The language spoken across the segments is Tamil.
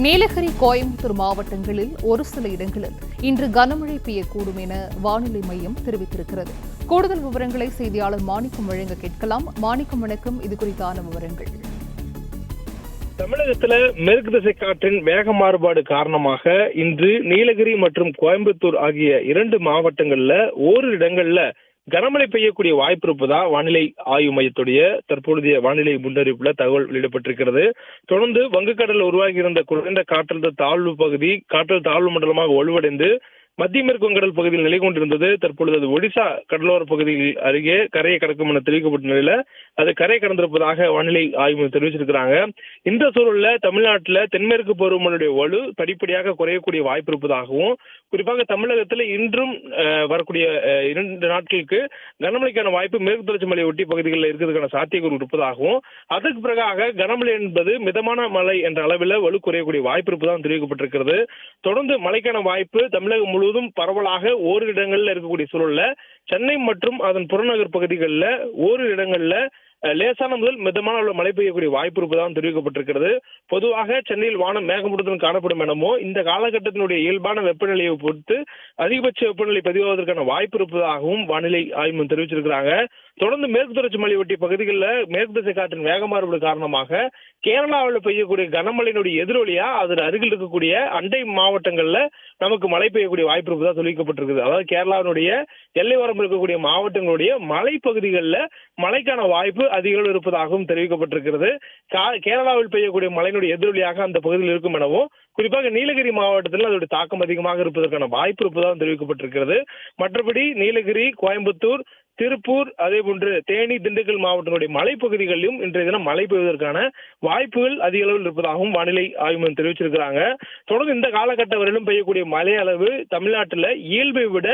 நீலகிரி, கோயம்புத்தூர் மாவட்டங்களில் ஒரு சில இடங்களில் இன்று கனமழை பெய்யக்கூடும் என வானிலை மையம் தெரிவித்திருக்கிறது. கூடுதல் விவரங்களை செய்தியாளர் மாணிக்கம் வழங்க கேட்கலாம். மாணிக்கம், வணக்கம். இது குறித்தான விவரங்கள். தமிழகத்துல மேற்கு திசை காற்றின் வேக மாறுபாடு காரணமாக இன்று நீலகிரி மற்றும் கோயம்புத்தூர் ஆகிய 2 மாவட்டங்கள்ல ஓரிரு இடங்கள்ல கனமழை பெய்யக்கூடிய வாய்ப்பு இருப்பதா வானிலை ஆய்வு மையத்துடைய தற்பொழுதைய வானிலை முன்னறிவிப்புல தகவல் வெளியிடப்பட்டிருக்கிறது. தொடர்ந்து வங்கக்கடலில் உருவாகி இருந்த குறைந்த காற்றழுத்த தாழ்வு பகுதி காற்றழுத்த தாழ்வு மண்டலமாக வலுவடைந்து மத்திய மேற்கு வங்கடல் பகுதியில் நிலை கொண்டிருந்தது. தற்பொழுது அது ஒடிசா கடலோர பகுதியில் அருகே கரையை கடக்கும் என தெரிவிக்கப்பட்ட நிலையில அது கரை கடந்திருப்பதாக வானிலை ஆய்வு தெரிவிச்சிருக்கிறாங்க. இந்த சூழல்ல தமிழ்நாட்டில் தென்மேற்கு பருவமழையுடைய வலு படிப்படியாக குறையக்கூடிய வாய்ப்பு இருப்பதாகவும், குறிப்பாக தமிழகத்தில் இன்றும் வரக்கூடிய 2 நாட்களுக்கு கனமழைக்கான வாய்ப்பு மேற்கு தொடர்ச்சி மலை ஒட்டி பகுதிகளில் இருக்கிறதுக்கான சாத்தியக்கூறு இருப்பதாகவும், அதற்கு பிறகாக கனமழை என்பது மிதமான மழை என்ற அளவில் வலு குறையக்கூடிய வாய்ப்பு இருப்பதாக தெரிவிக்கப்பட்டிருக்கிறது. தொடர்ந்து மழைக்கான வாய்ப்பு தமிழகம் முழுவதும் பரவலாக ஓரிரு இடங்களில் இருக்கக்கூடிய சூழல்ல சென்னை மற்றும் அதன் புறநகர் பகுதிகளில் ஓரிரு இடங்கள்ல லேசான முதல் மிதமான அளவில் மழை பெய்யக்கூடிய வாய்ப்பு இருப்பதாக தெரிவிக்கப்பட்டிருக்கிறது. பொதுவாக சென்னையில் வானம் மேகமூட்டத்துடன் காணப்படும் எனமோ இந்த காலகட்டத்தினுடைய இயல்பான வெப்பநிலையை பொறுத்து அதிகபட்ச வெப்பநிலை பதிவாவதற்கான வாய்ப்பு இருப்பதாகவும் வானிலை ஆய்வு தெரிவிச்சிருக்கிறாங்க. தொடர்ந்து மேற்கு தொடர்ச்சி மலை ஒட்டிய பகுதிகளில் மேற்கு திசை காற்றின் வேக மாறுபாடு காரணமாக கேரளாவில் பெய்யக்கூடிய கனமழையினுடைய எதிரொலியா அதன் அருகில் இருக்கக்கூடிய அண்டை மாவட்டங்கள்ல நமக்கு மழை பெய்யக்கூடிய வாய்ப்பு இருப்பதாக தெரிவிக்கப்பட்டிருக்கிறது. அதாவது கேரளாவினுடைய எல்லை வரம்பு இருக்கக்கூடிய மாவட்டங்களுடைய மலைப்பகுதிகளில் மழைக்கான வாய்ப்பு அதிக அளவில் இருப்பதாகவும் தெரிவிக்கப்பட்டிருக்கிறது. கேரளாவில் பெய்யக்கூடிய மழையினுடைய எதிரொலியாக அந்த பகுதியில் இருக்கும் எனவும், குறிப்பாக நீலகிரி மாவட்டத்தில் அதோடைய தாக்கம் அதிகமாக இருப்பதற்கான வாய்ப்பு இருப்பதாக தெரிவிக்கப்பட்டிருக்கிறது. மற்றபடி நீலகிரி, கோயம்புத்தூர், திருப்பூர், அதே போன்று தேனி, திண்டுக்கல் மாவட்டங்களுடைய மலைப்பகுதிகளிலும் இன்றைய தினம் மழை பெய்வதற்கான வாய்ப்புகள் அதிக அளவில் இருப்பதாகவும் வானிலை ஆய்வு மையம் தெரிவிச்சிருக்கிறாங்க. தொடர்ந்து இந்த காலகட்ட வரையிலும் பெய்யக்கூடிய மழை அளவு தமிழ்நாட்டில் இயல்பை விட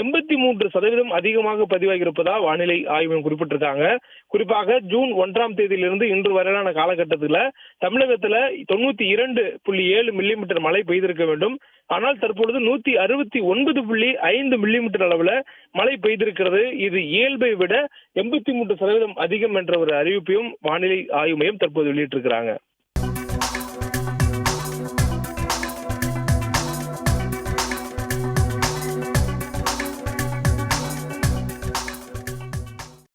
83% அதிகமாக பதிவாகி இருப்பதாக வானிலை ஆய்வு மையம் குறிப்பிட்டிருக்காங்க. குறிப்பாக ஜூன் 1ஆம் தேதியிலிருந்து இன்று வரையிலான காலகட்டத்தில் தமிழகத்தில் 92.7 மில்லிமீட்டர் மழை பெய்திருக்க வேண்டும். ஆனால் தற்பொழுது 169.5 மில்லிமீட்டர் அளவில் மழை பெய்திருக்கிறது. இது இயல்பை விட 83% அதிகம் என்ற ஒரு அறிவிப்பையும் வானிலை ஆய்வு மையம் தற்போது வெளியிட்டிருக்கிறாங்க.